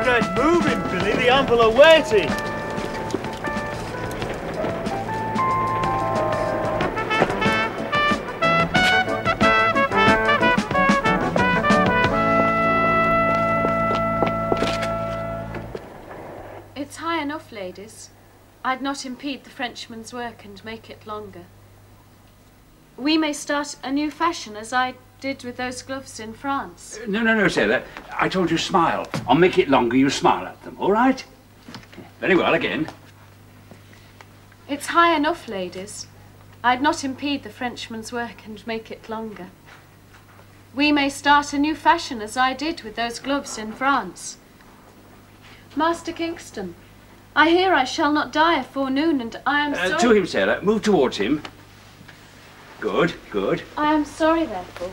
Get moving, Billy. The amble are waiting. It's high enough, ladies. I'd not impede the Frenchman's work and make it longer. We may start a new fashion, as I did with those gloves in France. No, sailor. I told you smile. I'll make it longer, you smile at them, all right? Very well, again. It's high enough, ladies. I'd not impede the Frenchman's work and make it longer. We may start a new fashion, as I did with those gloves in France. Master Kingston, I hear I shall not die afore noon, and I am sorry... To him, sailor. Move towards him. Good, good. I am sorry, therefore,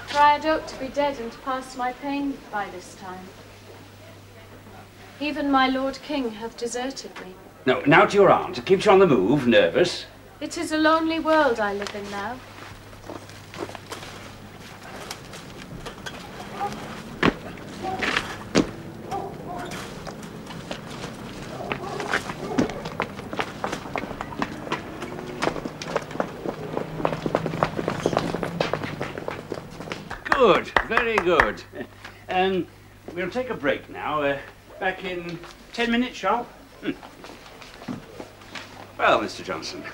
for I had hoped to be dead and past my pain by this time. Even my Lord King hath deserted me. No, now to your aunt. It keeps you on the move, nervous. It is a lonely world I live in now. Good, very good. We'll take a break now. Back in 10 minutes, sharp. Well, Mr. Johnson,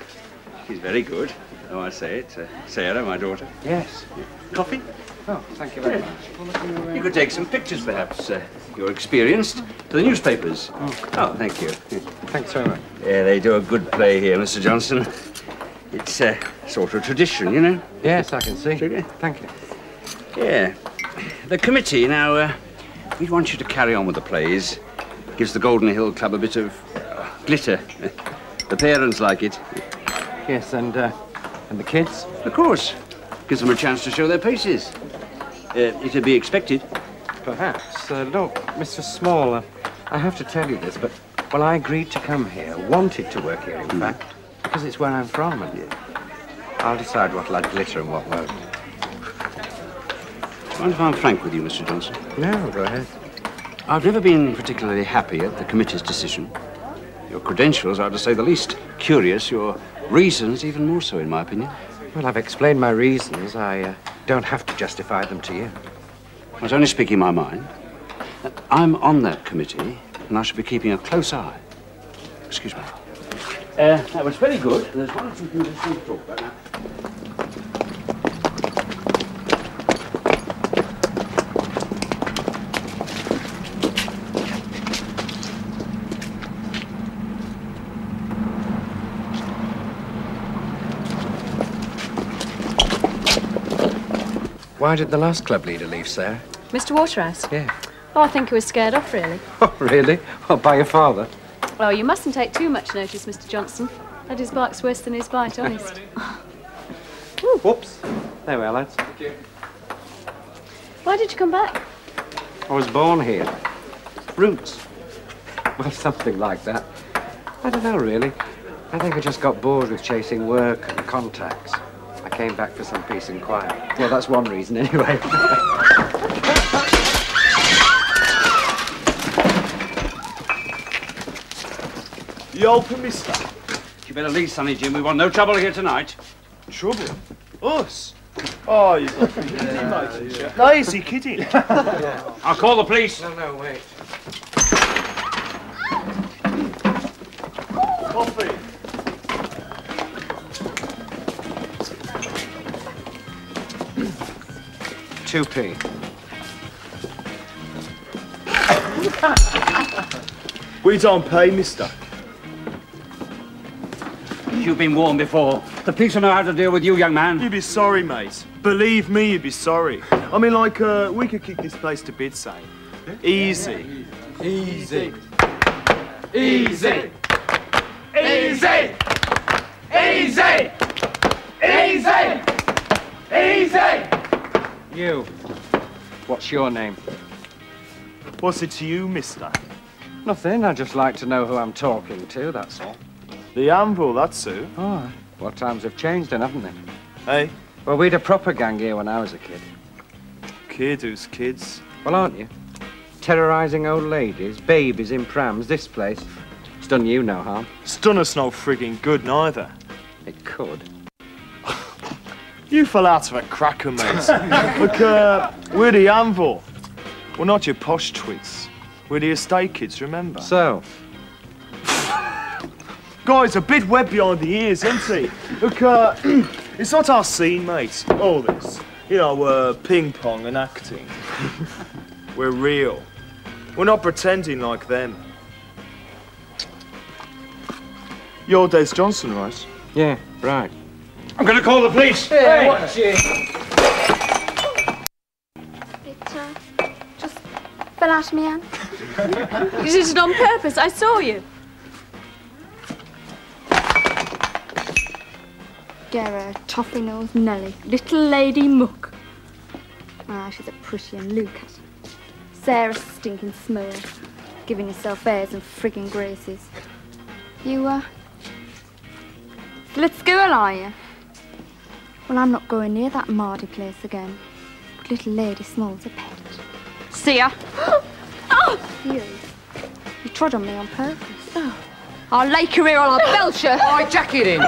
she's very good, though I say it. Sarah, my daughter. Yes. Coffee? Oh, thank you very much. You could take some pictures, perhaps. You're experienced. To the newspapers. Oh, thank you. Thanks very much. Yeah, they do a good play here, Mr. Johnson. It's sort of tradition, you know. Yes, I can see. Thank you. Yeah. The committee, now, we want you to carry on with the plays. Gives the Golden Hill Club a bit of glitter. The parents like it. Yes, and the kids? Of course. Gives them a chance to show their paces. It'd be expected. Perhaps. Look, Mr. Small, I have to tell you this, but when I agreed to come here, wanted to work here, in fact, because it's where I'm from, and I'll decide what'll add glitter and what won't. Mind if I'm frank with you, Mr. Johnson? No, go ahead. I've never been particularly happy at the committee's decision. Your credentials are, to say the least, curious. Your reasons, even more so, in my opinion. Well, I've explained my reasons. I don't have to justify them to you. I was only speaking my mind. I'm on that committee, and I shall be keeping a close eye. Excuse me. That was very good. There's one or two things I want to talk about now. Why did the last club leader leave, Sarah? Mr. Waterhouse? Yeah. Oh, I think he was scared off, really. Oh, really? Oh, by your father? Well, you mustn't take too much notice, Mr. Johnson. That his bark's worse than his bite, honest. Whoops. There we are, lads. Thank you. Why did you come back? I was born here. Roots. Well, something like that. I don't know, really. I think I just got bored with chasing work and contacts. I came back for some peace and quiet. Well, that's one reason, anyway. You open, mister? You better leave, Sonny Jim. We want no trouble here tonight. Trouble? Us? Oh, you've got to be kidding, mate. No, is he kidding? I'll call the police. No, wait. Coffee. £2p. We don't pay, mister. You've been warned before. The police will know how to deal with you, young man. You'd be sorry, mate. Believe me, you'd be sorry. I mean, like, we could kick this place to bits, say. Easy. Easy. Easy. Easy. Easy. Easy. Easy. You. What's your name? What's it to you, mister? Nothing. I'd just like to know who I'm talking to, that's all. The anvil, that's who. Oh, Well, times have changed then, haven't they? Hey? Well, we had a proper gang here when I was a kid. Kid who's kids? Well, aren't you? Terrorising old ladies, babies in prams, this place. It's done you no harm. It's done us no frigging good, neither. It could. You fell out of a cracker, mate. Look, we're the Anvil. We're not your posh twits. We're the estate kids, remember? So? Guys, a bit wet behind the ears, isn't he? Look, it's not our scene, mate, all this. You know, ping-pong and acting. We're real. We're not pretending like them. You're Des Johnson, right? Yeah, right. I'm going to call the police. Hey, watch it. It just fell out of my hand. You did it on purpose. I saw you. Gera, toffee-nosed Nelly, little lady muck. Ah, she's a pretty and look at. Sarah stinking small, giving herself airs and frigging graces. You, still at school, are you? Well, I'm not going near that Mardy place again. But little lady Small's a pet. See ya. Oh! You trod on me on purpose. Oh. I'll lake her here or I'll belch her. Oh, jack it in.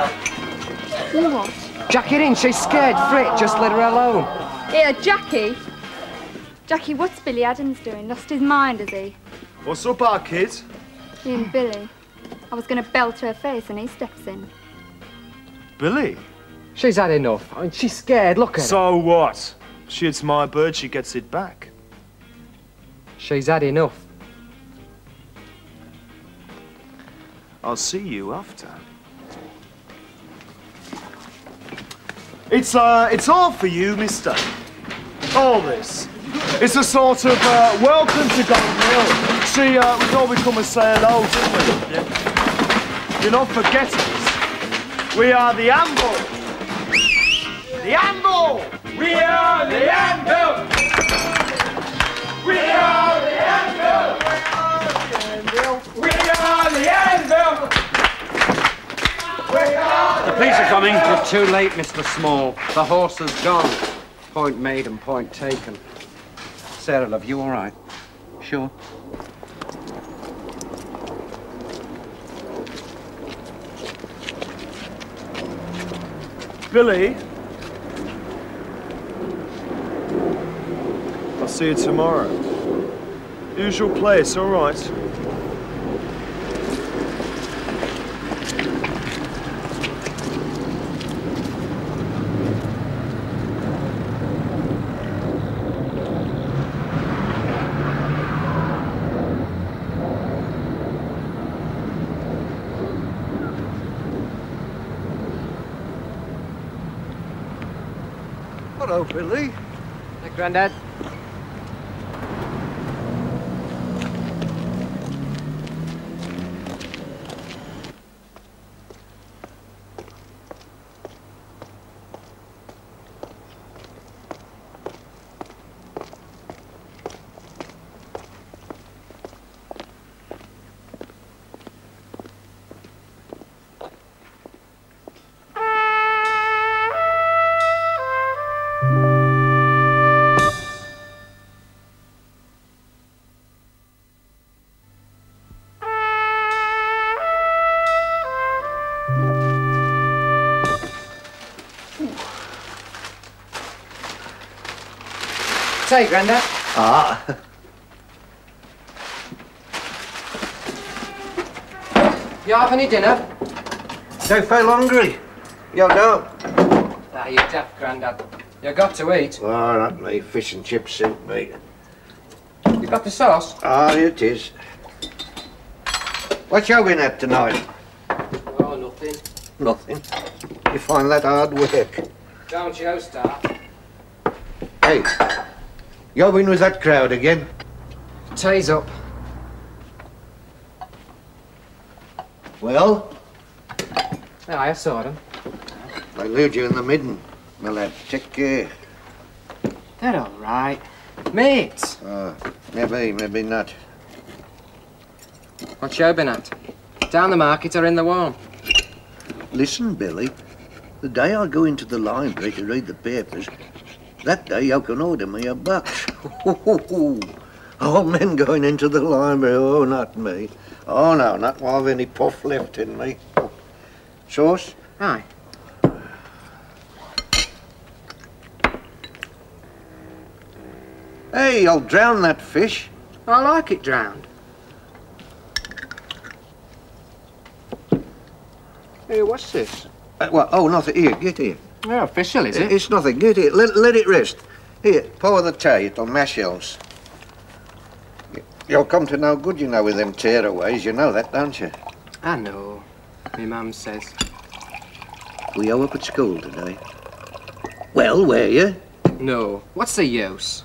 You what? Jack it in. She's scared. Frit, just let her alone. Here, Jackie. Jackie, what's Billy Adams doing? Lost his mind, has he? What's up, our kid? He and Billy. I was going to belt her face and he steps in. Billy? She's had enough. I mean, she's scared. Look at her. So what? She hits my bird, she gets it back. She's had enough. I'll see you after. It's all for you, mister. All this. It's a sort of, welcome to Golden Hill. See, we thought we'd come and say hello, didn't we? Yeah. You're not forgetting us. We are the Anvil. The Anvil! We are the Anvil! We are the Anvil! We are the Anvil! We are The police are coming. You're too late, Mr. Small. The horse has gone. Point made and point taken. Sarah, love, you all right? Sure. Billy? I'll see you tomorrow. Usual place, all right. Hello, Billy. Hey, Grandad. Say, Grandad. Ah. You have any dinner? Don't feel hungry. You don't. Ah, you daft, Grandad. You got to eat. Oh, not me. Fish and chip soup, mate. You got the sauce? Ah, it is. What you been at tonight? Oh, nothing. Nothing. You find that hard work. Don't you, Star? Hey, you been with that crowd again? Tea's up. Well, Aye, I saw them. I leave you in the midden, my lad. Take care. They're all right. Mates. Maybe not. What you been at? Down the market or in the warm? Listen, Billy. The day I go into the library to read the papers, that day you can order me a box. Old men going into the library, oh, not me. Oh, no, not while I've any puff left in me. Sauce? Aye. Hey, I'll drown that fish. I like it drowned. Hey, what's this? What? Oh, nothing. Here, get here. Oh, official, is it? It's nothing. Get here. Let it rest. Here, pour the tea. It'll mash else. You'll come to no good, you know, with them tearaways. You know that, don't you? I know. My mum says. Were you up at school today? Well, were you? No. What's the use?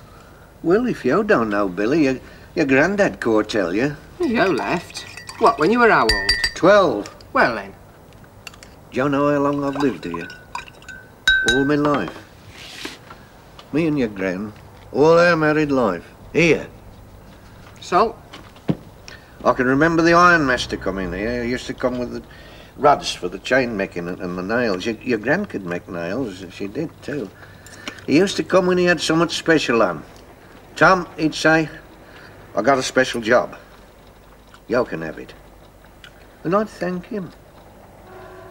Well, if you don't know, Billy, your granddad could tell you. You left. What, when you were how old? 12. Well then. Do you know how long I've lived here? All my life. Me and your gran, all our married life. Here. So? I can remember the ironmaster coming here. He used to come with the rods for the chain making and the nails. Your gran could make nails. She did, too. He used to come when he had something special on. Tom, he'd say, I got a special job. You can have it. And I'd thank him.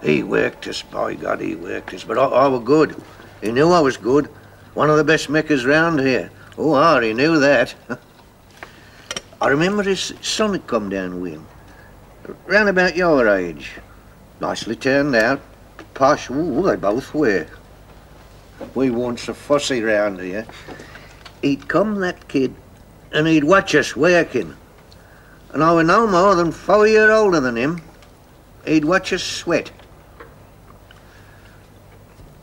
He worked us, by God, he worked us. But I was good. He knew I was good. One of the best makers round here. Oh, he knew that. I remember his son had come down with him. Round about your age. Nicely turned out. Posh, ooh, they both were. We weren't so fussy round here. He'd come, that kid, and he'd watch us working. And I were no more than 4 years older than him. He'd watch us sweat.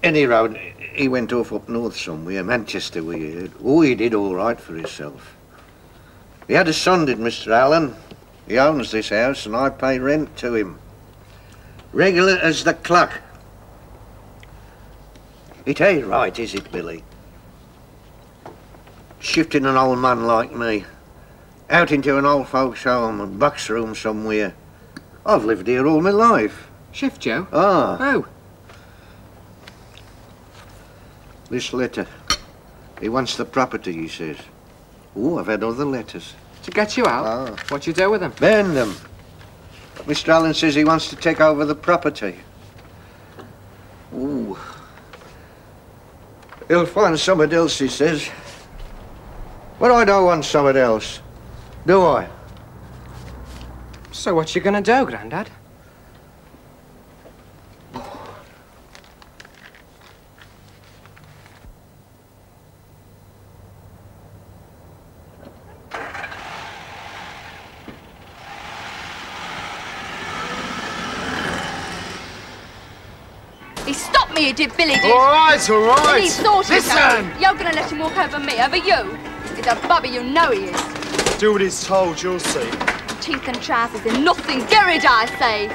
Any road, he went off up north somewhere, Manchester we heard. Oh, he did all right for himself. He had a son, did Mr. Allen. He owns this house and I pay rent to him. Regular as the clock. It ain't right, is it, Billy? Shifting an old man like me out into an old folks' home and box room somewhere. I've lived here all my life. Shift, Joe? Ah. Oh. This letter. He wants the property, he says. Oh, I've had other letters. To get you out? Ah. What you do with them? Burn them. Mr. Allen says he wants to take over the property. Ooh. He'll find somebody else, he says. But I don't want somebody else. Do I? So what you gonna do, Grandad? He stopped me, he did, Billy did. All right, all right. And he sorted it out. Listen! You're gonna let him walk over me, over you? He's a bubby, you know he is. Do what he's told, you'll see. Teeth and trousers and nothing. Gerard, I say.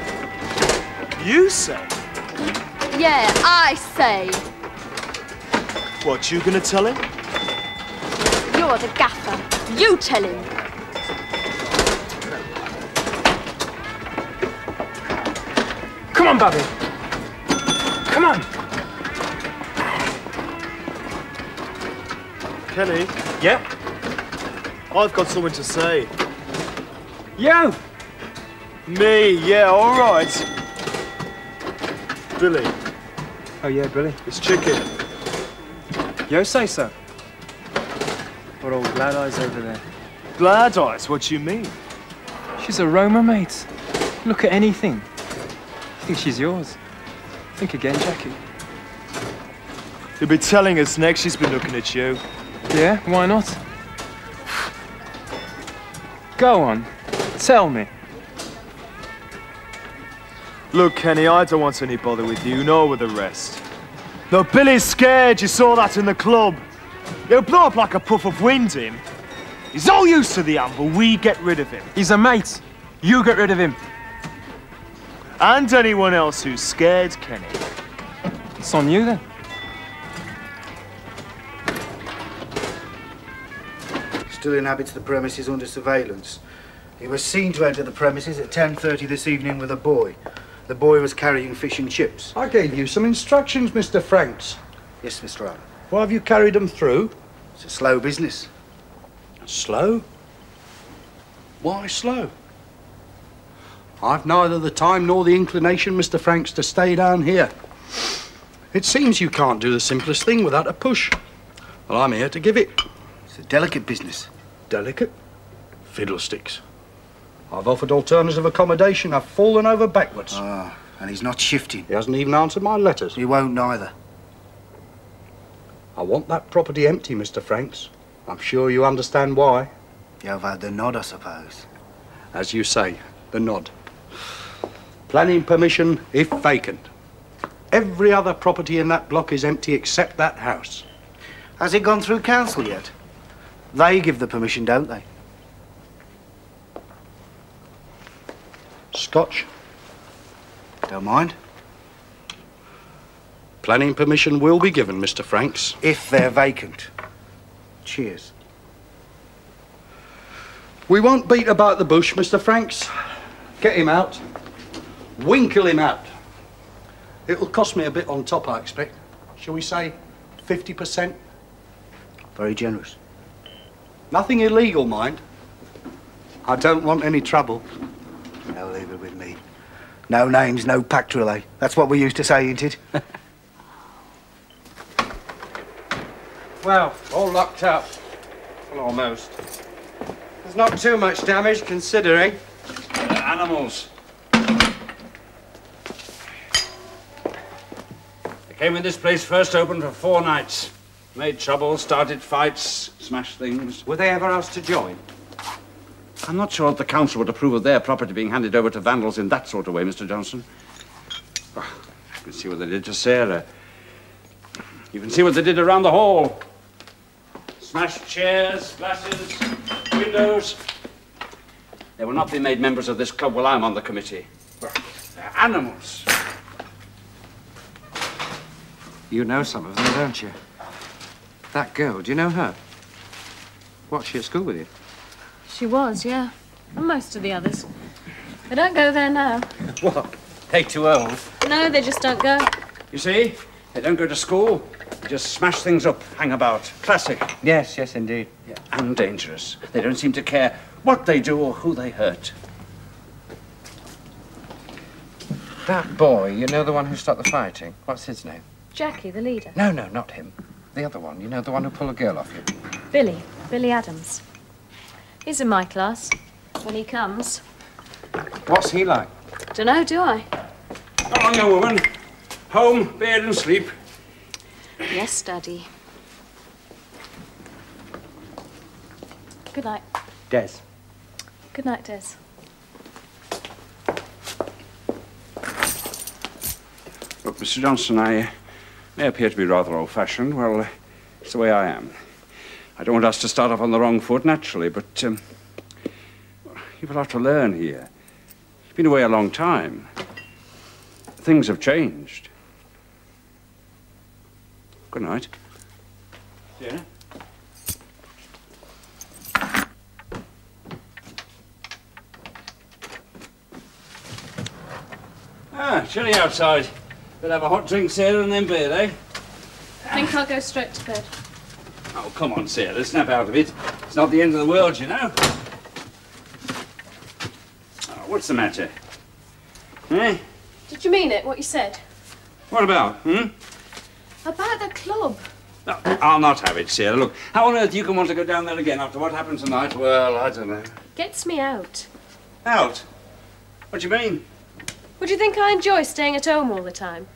You say? Yeah, I say. What, you gonna tell him? You're the gaffer. You tell him. Come on, Bobby. Come on. Kenny, Yeah? I've got something to say. You! Me, yeah, all right. Billy, Oh yeah, Billy. it's chicken. Yo, say so. What old Glad Eyes over there? Glad eyes, what you mean? She's a Roma, mate. Look at anything. You think she's yours? Think again, Jackie. You'll be telling us next she's been looking at you. Yeah, why not? Go on, tell me. Look, Kenny, I don't want any bother with you, nor with the rest. No, Billy's scared, you saw that in the club. He'll blow up like a puff of wind, him. He's all used to the amble, we get rid of him. He's a mate. You get rid of him. And anyone else who's scared, Kenny. It's on you then. Still inhabits the premises under surveillance. He was seen to enter the premises at 10:30 this evening with a boy. The boy was carrying fish and chips. I gave you some instructions, Mr. Franks. Yes, Mr. Arnold. Why have you carried them through? It's a slow business. Slow? Why slow? I've neither the time nor the inclination, Mr. Franks, to stay down here. It seems you can't do the simplest thing without a push. Well, I'm here to give it. It's a delicate business. Delicate? Fiddlesticks. I've offered alternative accommodation. I've fallen over backwards. Ah, and he's not shifting. He hasn't even answered my letters. He won't neither. I want that property empty, Mr. Franks. I'm sure you understand why. You've had the nod, I suppose. As you say, the nod. Planning permission if vacant. Every other property in that block is empty except that house. Has it gone through council yet? They give the permission, don't they? Scotch? Don't mind. Planning permission will be given, Mr. Franks. If they're vacant. Cheers. We won't beat about the bush, Mr. Franks. Get him out. Winkle him out. It'll cost me a bit on top, I expect. Shall we say 50%? Very generous. Nothing illegal, mind. I don't want any trouble. Now leave it with me. No names, no pact relay. That's what we used to say, ain't it? Well, all locked up. Well, almost. There's not too much damage, considering. Animals. They came when this place first opened for 4 nights. Made trouble, started fights, smashed things. Were they ever asked to join? I'm not sure that the council would approve of their property being handed over to vandals in that sort of way, Mr. Johnson. Oh, you can see what they did to Sarah. You can see what they did around the hall. Smashed chairs, glasses, windows. They will not be made members of this club while I'm on the committee. They're animals. You know some of them, don't you? That girl, do you know her? What's she at school with you? She was, yeah. And most of the others. They don't go there now. What? They too old? No, they just don't go. You see? They don't go to school. They just smash things up, hang about. Classic. Yes, yes, indeed. Yeah, and dangerous. They don't seem to care what they do or who they hurt. That boy, you know, the one who stopped the fighting? What's his name? Jackie, the leader. No, no, not him. The other one, you know, the one who pulled a girl off you. Billy Adams. He's in my class. When he comes. What's he like? Dunno, do I? Come on, young woman. Home, bed and sleep. Yes, Daddy. Good night. Des. Good night, Des. Look, Mr. Johnson, I may appear to be rather old-fashioned. Well, it's the way I am. I don't want us to start off on the wrong foot, naturally, but you've a lot to learn here. You've been away a long time. Things have changed. Good night. Yeah? Ah, chilly outside. Better have a hot drink, Sarah, and then bed, eh? I think I'll go straight to bed. Oh, come on, Sarah, snap out of it. It's not the end of the world, you know. Oh, what's the matter? Eh? Did you mean it, what you said? What about, About the club. No, I'll not have it, Sarah. Look, how on earth you can want to go down there again after what happened tonight? Well, I don't know. Gets me out. Out? What do you mean? Would you think I enjoy staying at home all the time?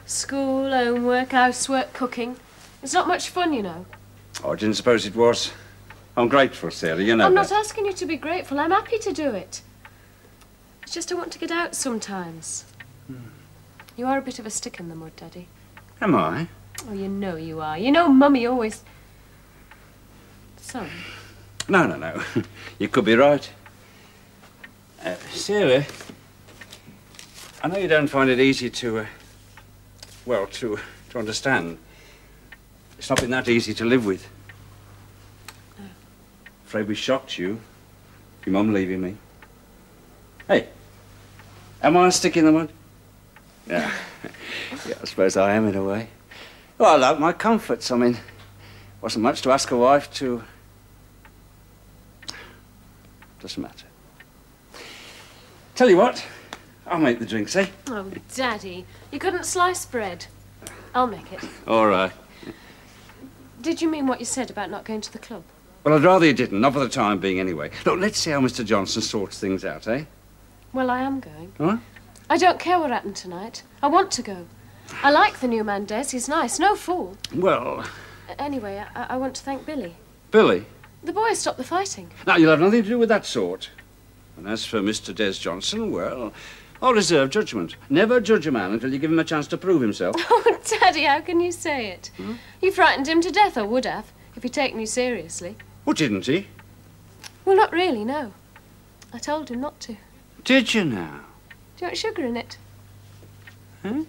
School, homework, housework, cooking. It's not much fun, you know. Oh, I didn't suppose it was. I'm grateful, Sarah, you know I'm that. not asking you to be grateful. I'm happy to do it. It's just I want to get out sometimes. You are a bit of a stick in the mud, Daddy. Am I? Oh, you know you are. You know Mummy always... Sorry. No. You could be right. Sarah, I know you don't find it easy to understand. It's not been that easy to live with. No. Afraid we shocked you. Your mum leaving me. Hey, am I a stick in the mud? Yeah. Yeah, I suppose I am in a way. Well, I like my comforts. I mean, wasn't much to ask a wife to... Doesn't matter. Tell you what, I'll make the drinks, eh? Oh, Daddy, you couldn't slice bread. I'll make it. All right. Did you mean what you said about not going to the club? Well, I'd rather you didn't, not for the time being anyway. Look, let's see how Mr. Johnson sorts things out, eh? Well, I am going. What? I don't care what happened tonight. I want to go. I like the new man, Des. He's nice. No fool. Well... Anyway, I want to thank Billy. Billy? The boy stopped the fighting. Now, you'll have nothing to do with that sort. And as for Mr. Des Johnson, well, I'll reserve judgment. Never judge a man until you give him a chance to prove himself. Oh, Daddy, how can you say it? You frightened him to death, or would have, if he'd taken you seriously. Well, didn't he? Well, not really, no. I told him not to. Did you now? Do you want sugar in it? Huh?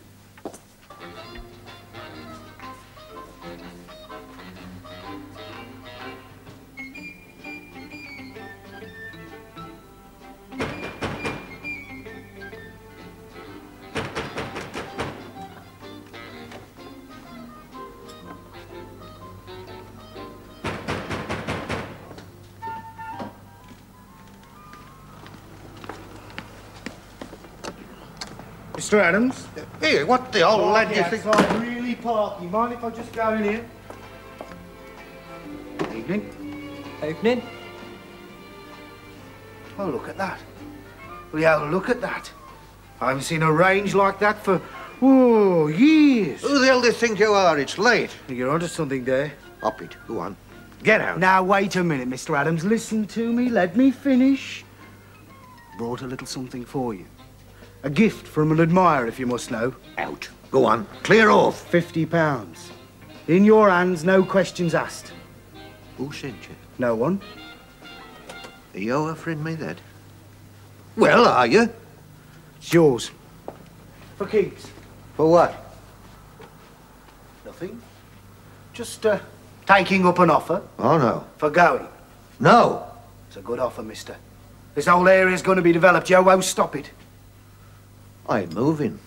Mr. Adams? Here, what the old lad do you think? I'm really parky. Mind if I just go in here? Evening. Evening. Oh, look at that. Will you have a look at that? I haven't seen a range like that for, whoa, years. Who the hell do you think you are? It's late. You're onto something there. Up it. Go on. Get out. Now, wait a minute, Mr. Adams. Listen to me. Let me finish. Brought a little something for you. A gift from an admirer, if you must know. Out. Go on. Clear off. £50. In your hands, no questions asked. Who sent you? No one. Are you offering me that? Well, are you? It's yours. For keeps. For what? Nothing. Just, taking up an offer. Oh, no. For going. No. It's a good offer, mister. This whole area's going to be developed. You won't stop it. I'm moving.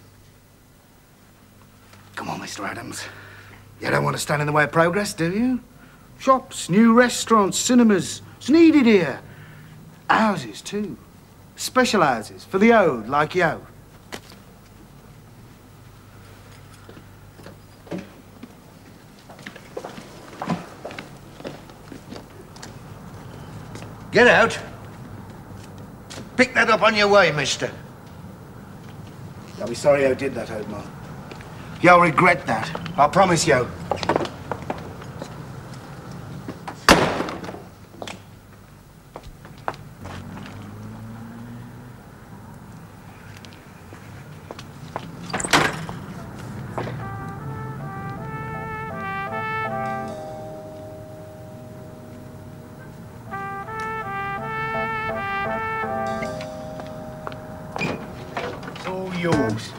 Come on, Mr. Adams. You don't want to stand in the way of progress, do you? Shops, new restaurants, cinemas. It's needed here. Houses, too. Special houses for the old, like you. Get out. Pick that up on your way, mister. I'll be sorry I did that, old man. You'll regret that. I promise you. It's all yours.